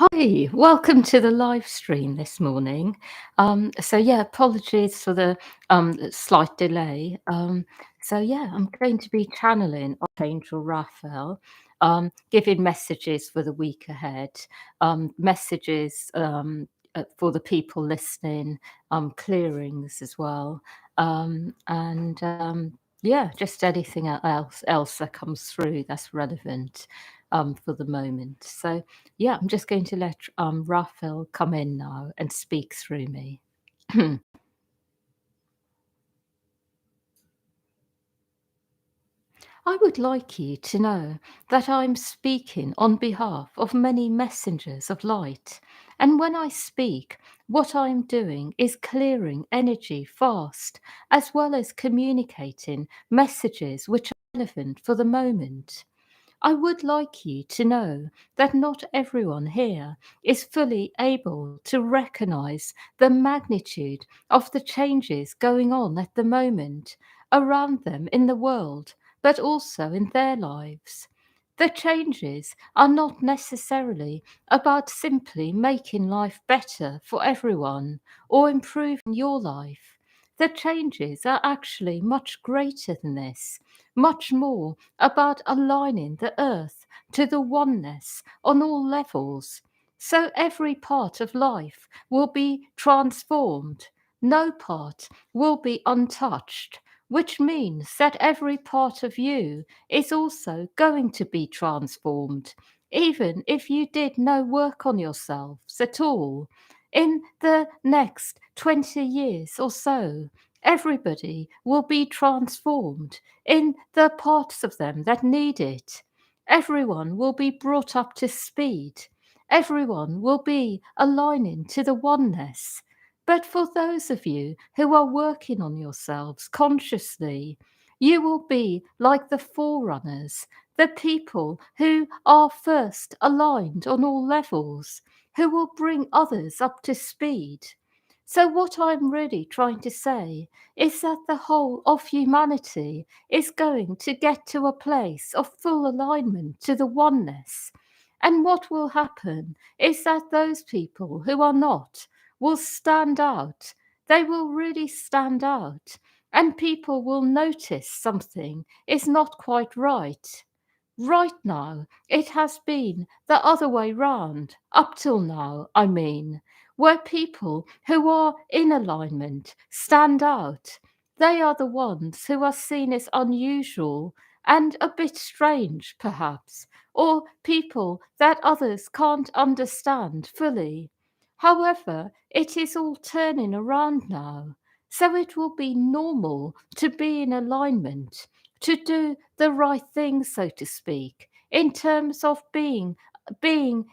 Hi, welcome to the live stream this morning. Apologies for the slight delay. I'm going to be channeling Archangel Raphael, giving messages for the week ahead, messages for the people listening, clearings as well, just anything else that comes through that's relevant for the moment. I'm just going to let Raphael come in now and speak through me. I would like you to know that I'm speaking on behalf of many messengers of light. And when I speak, what I'm doing is clearing energy fast, as well as communicating messages which are relevant for the moment. I would like you to know that not everyone here is fully able to recognize the magnitude of the changes going on at the moment around them in the world, but also in their lives. The changes are not necessarily about simply making life better for everyone or improving your life. The changes are actually much greater than this, much more about aligning the earth to the oneness on all levels. So every part of life will be transformed. No part will be untouched, which means that every part of you is also going to be transformed, even if you did no work on yourselves at all. In the next 20 years or so, everybody will be transformed in the parts of them that need it. Everyone will be brought up to speed. Everyone will be aligning to the oneness. But for those of you who are working on yourselves consciously, you will be like the forerunners, the people who are first aligned on all levels, who will bring others up to speed. So, what I'm really trying to say is that the whole of humanity is going to get to a place of full alignment to the oneness. And what will happen is that those people who are not will stand out. They will really stand out. And people will notice something is not quite right. Right now, it has been the other way round, up till now, I mean, where people who are in alignment stand out. They are the ones who are seen as unusual and a bit strange, perhaps, or people that others can't understand fully. However, it is all turning around now, so it will be normal to be in alignment, to do the right thing, so to speak, in terms of being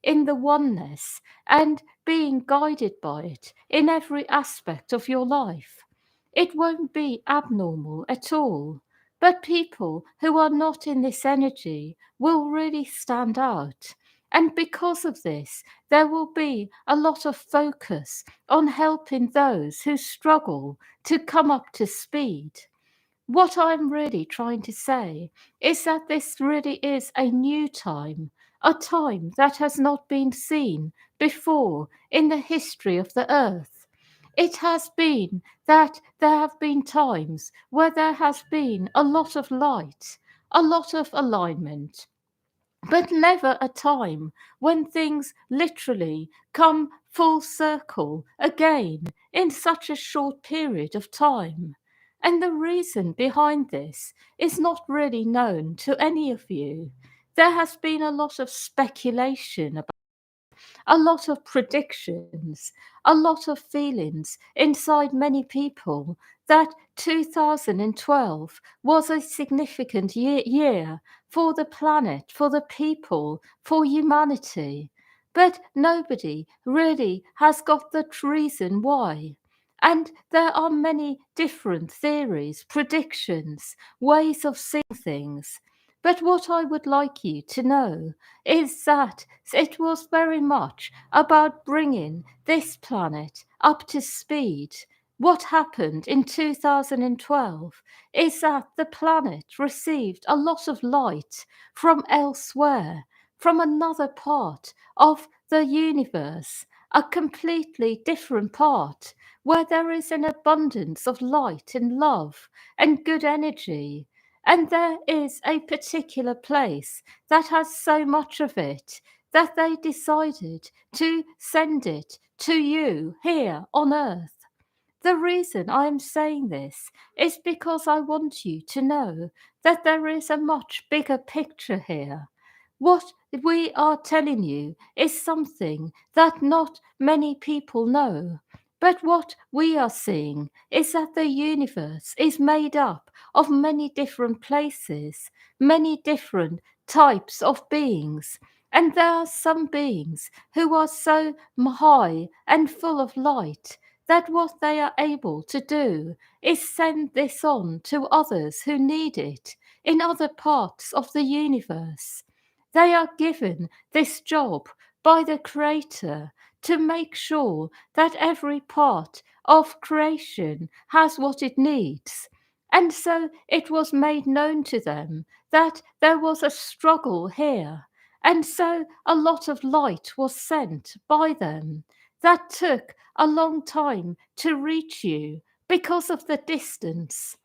in the oneness and being guided by it in every aspect of your life. It won't be abnormal at all. But people who are not in this energy will really stand out. And because of this, there will be a lot of focus on helping those who struggle to come up to speed. What I'm really trying to say is that this really is a new time, a time that has not been seen before in the history of the earth. It has been that there have been times where there has been a lot of light, a lot of alignment, but never a time when things literally come full circle again in such a short period of time. And the reason behind this is not really known to any of you. There has been a lot of speculation about a lot of predictions, a lot of feelings inside many people that 2012 was a significant year for the planet, for the people, for humanity. But nobody really has got the reason why. And there are many different theories, predictions, ways of seeing things. But what I would like you to know is that it was very much about bringing this planet up to speed. What happened in 2012 is that the planet received a lot of light from elsewhere, from another part of the universe, a completely different part where there is an abundance of light and love and good energy. And there is a particular place that has so much of it that they decided to send it to you here on earth. The reason I am saying this is because I want you to know that there is a much bigger picture here. What we are telling you is something that not many people know. But what we are seeing is that the universe is made up of many different places, many different types of beings. And there are some beings who are so high and full of light that what they are able to do is send this on to others who need it in other parts of the universe. They are given this job by the Creator to make sure that every part of creation has what it needs. And so it was made known to them that there was a struggle here. And so a lot of light was sent by them that took a long time to reach you because of the distance.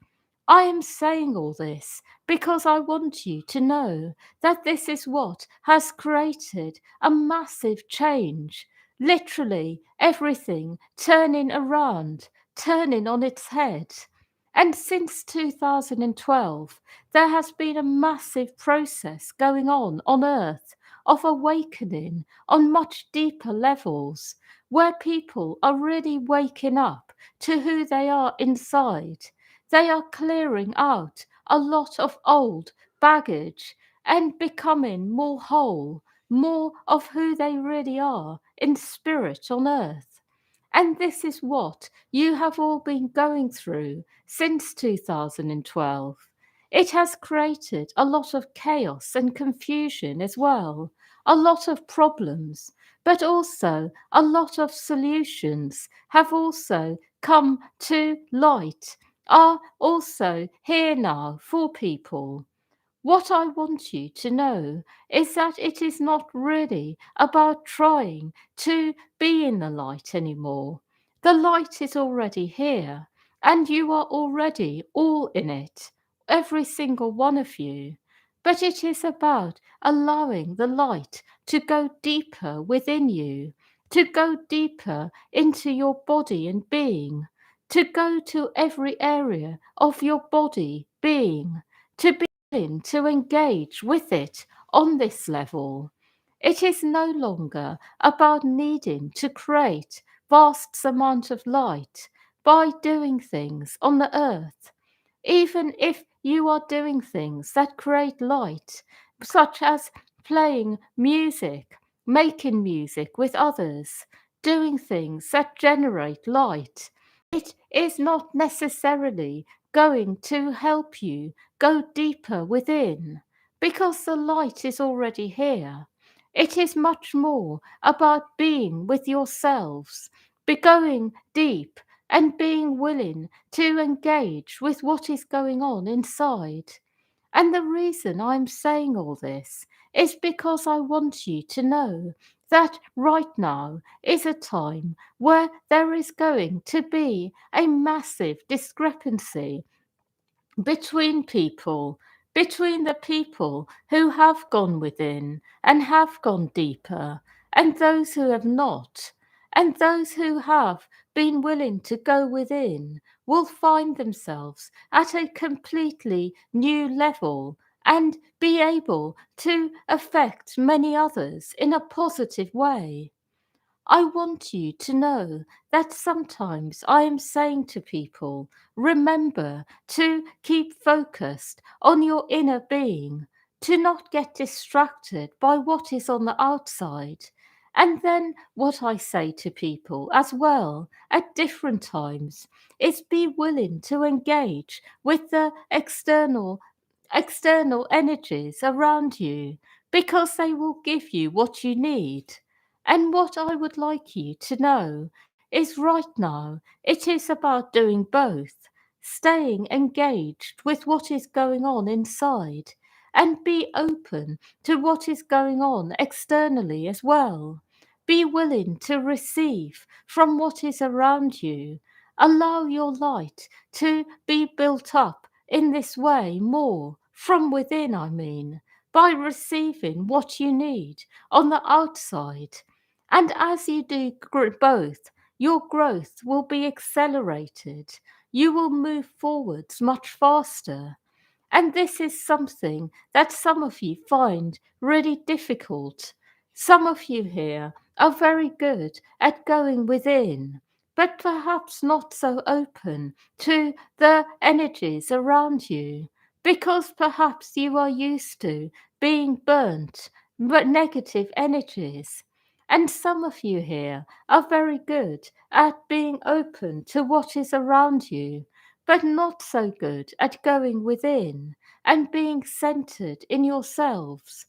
I am saying all this because I want you to know that this is what has created a massive change. Literally everything turning around, turning on its head. And since 2012, there has been a massive process going on Earth of awakening on much deeper levels where people are really waking up to who they are inside. They are clearing out a lot of old baggage and becoming more whole, more of who they really are in spirit on earth. And this is what you have all been going through since 2012. It has created a lot of chaos and confusion as well, a lot of problems, but also a lot of solutions have also come to light, are also here now for people. What I want you to know is that it is not really about trying to be in the light anymore. The light is already here, and you are already all in it, every single one of you. But it is about allowing the light to go deeper within you, to go deeper into your body and being, to go to every area of your body, being, to be to engage with it on this level. It is no longer about needing to create vast amount of light by doing things on the earth. Even if you are doing things that create light, such as playing music, making music with others, doing things that generate light, it is not necessarily going to help you go deeper within because the light is already here. It is much more about being with yourselves, be going deep and being willing to engage with what is going on inside. And the reason I'm saying all this is because I want you to know that right now is a time where there is going to be a massive discrepancy between people, between the people who have gone within and have gone deeper, and those who have not. And those who have been willing to go within will find themselves at a completely new level and be able to affect many others in a positive way. I want you to know that sometimes I am saying to people, remember to keep focused on your inner being, to not get distracted by what is on the outside. And then what I say to people as well at different times is be willing to engage with the external energies around you because they will give you what you need. And what I would like you to know is right now it is about doing both, staying engaged with what is going on inside and be open to what is going on externally as well. Be willing to receive from what is around you. Allow your light to be built up in this way more, from within, I mean, by receiving what you need on the outside. And as you do both, your growth will be accelerated. You will move forwards much faster. And this is something that some of you find really difficult. Some of you here are very good at going within, but perhaps not so open to the energies around you, because perhaps you are used to being burnt but negative energies. And some of you here are very good at being open to what is around you, but not so good at going within and being centered in yourselves.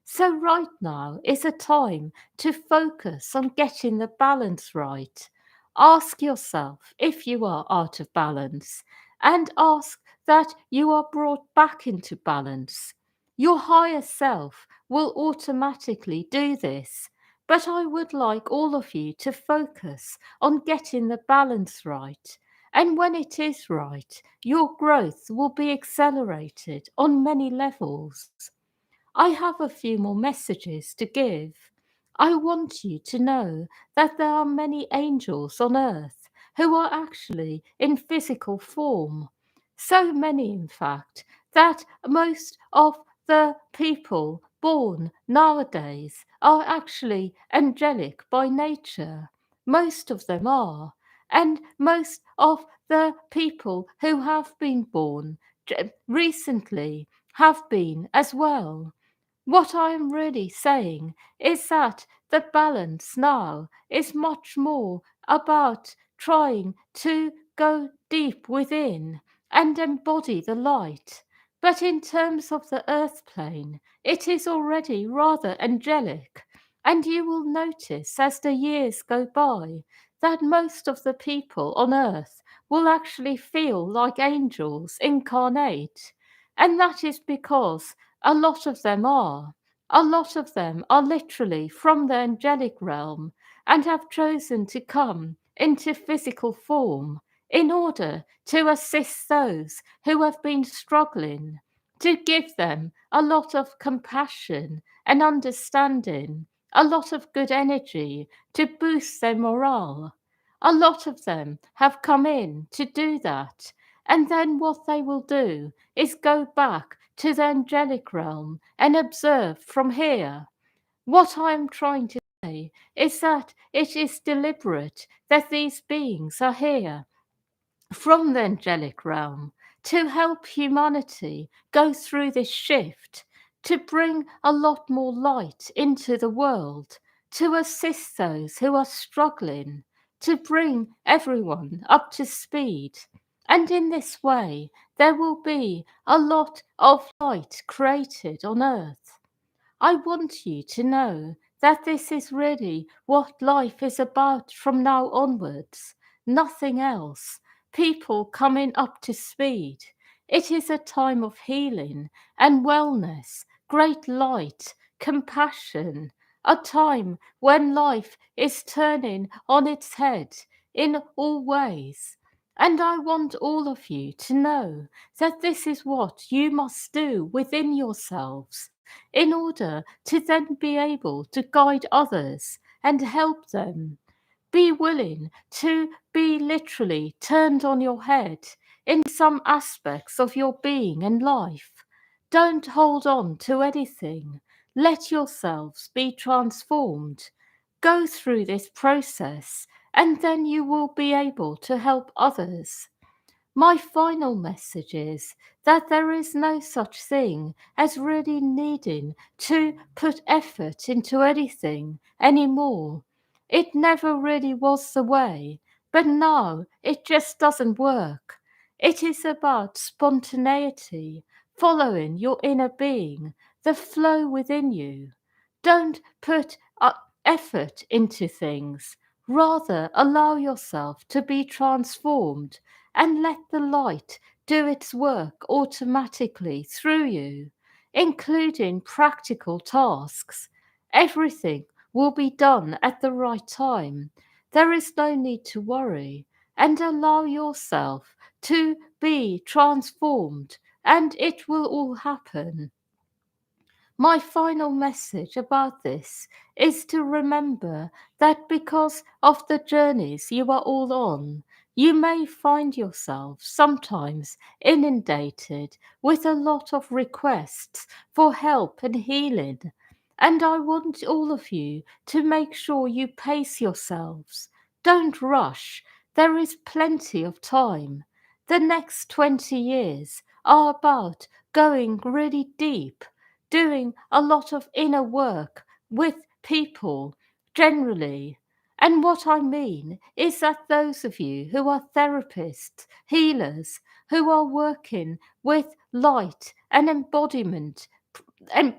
So, right now is a time to focus on getting the balance right. Ask yourself if you are out of balance, and ask that you are brought back into balance. Your higher self will automatically do this, but I would like all of you to focus on getting the balance right. And when it is right, your growth will be accelerated on many levels. I have a few more messages to give. I want you to know that there are many angels on earth who are actually in physical form. So many, in fact, that most of the people born nowadays are actually angelic by nature. Most of them are. And most of the people who have been born recently have been as well. What I am really saying is that the balance now is much more about trying to go deep within and embody the light. But in terms of the earth plane, it is already rather angelic. And you will notice as the years go by that most of the people on earth will actually feel like angels incarnate. And that is because a lot of them are. A lot of them are literally from the angelic realm and have chosen to come into physical form in order to assist those who have been struggling, to give them a lot of compassion and understanding, a lot of good energy to boost their morale. A lot of them have come in to do that. And then what they will do is go back to the angelic realm and observe from here. What I am trying to say is that it is deliberate that these beings are here from the angelic realm to help humanity go through this shift, to bring a lot more light into the world, to assist those who are struggling, to bring everyone up to speed. And in this way, there will be a lot of light created on earth. I want you to know that this is really what life is about from now onwards, nothing else. People coming up to speed. It is a time of healing and wellness, great light, compassion, a time when life is turning on its head in all ways. And I want all of you to know that this is what you must do within yourselves in order to then be able to guide others and help them. Be willing to be literally turned on your head in some aspects of your being and life. Don't hold on to anything. Let yourselves be transformed. Go through this process, and then you will be able to help others. My final message is that there is no such thing as really needing to put effort into anything anymore. It never really was the way, but now it just doesn't work. It is about spontaneity, following your inner being, the flow within you. Don't put effort into things. Rather, allow yourself to be transformed and let the light do its work automatically through you. including practical tasks. Everything will be done at the right time. There is no need to worry, and allow yourself to be transformed, and it will all happen. My final message about this is to remember that because of the journeys you are all on, you may find yourself sometimes inundated with a lot of requests for help and healing. And I want all of you to make sure you pace yourselves. Don't rush. There is plenty of time. The next 20 years are about going really deep, doing a lot of inner work with people generally. And what I mean is that those of you who are therapists, healers, who are working with light and embodiment and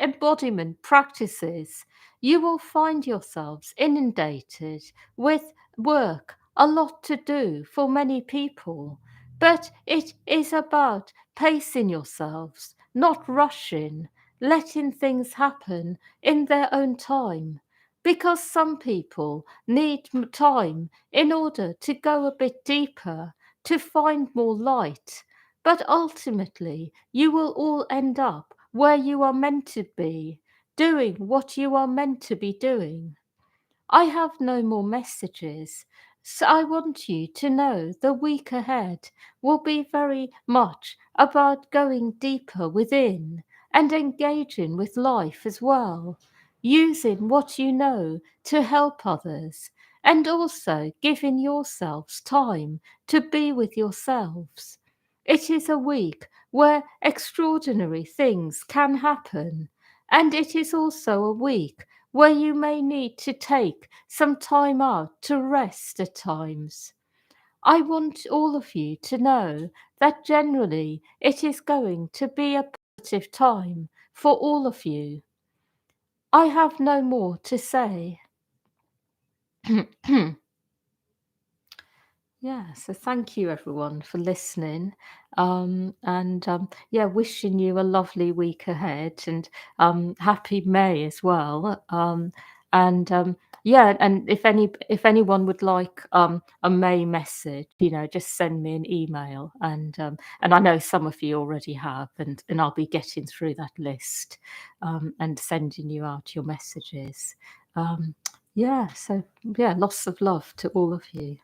embodiment practices, you will find yourselves inundated with work, a lot to do for many people. But it is about pacing yourselves, not rushing, letting things happen in their own time. Because some people need time in order to go a bit deeper, to find more light. But ultimately, you will all end up where you are meant to be, doing what you are meant to be doing. I have no more messages. So I want you to know the week ahead will be very much about going deeper within and engaging with life as well, using what you know to help others, and also giving yourselves time to be with yourselves. It is a week where extraordinary things can happen, and it is also a week where you may need to take some time out to rest at times. I want all of you to know that generally it is going to be a positive time for all of you. I have no more to say. Yeah, so thank you everyone for listening. Yeah, wishing you a lovely week ahead and happy May as well. And Yeah, and if anyone would like a May message, just send me an email, and I know some of you already have, and I'll be getting through that list and sending you out your messages. Yeah, so yeah, lots of love to all of you.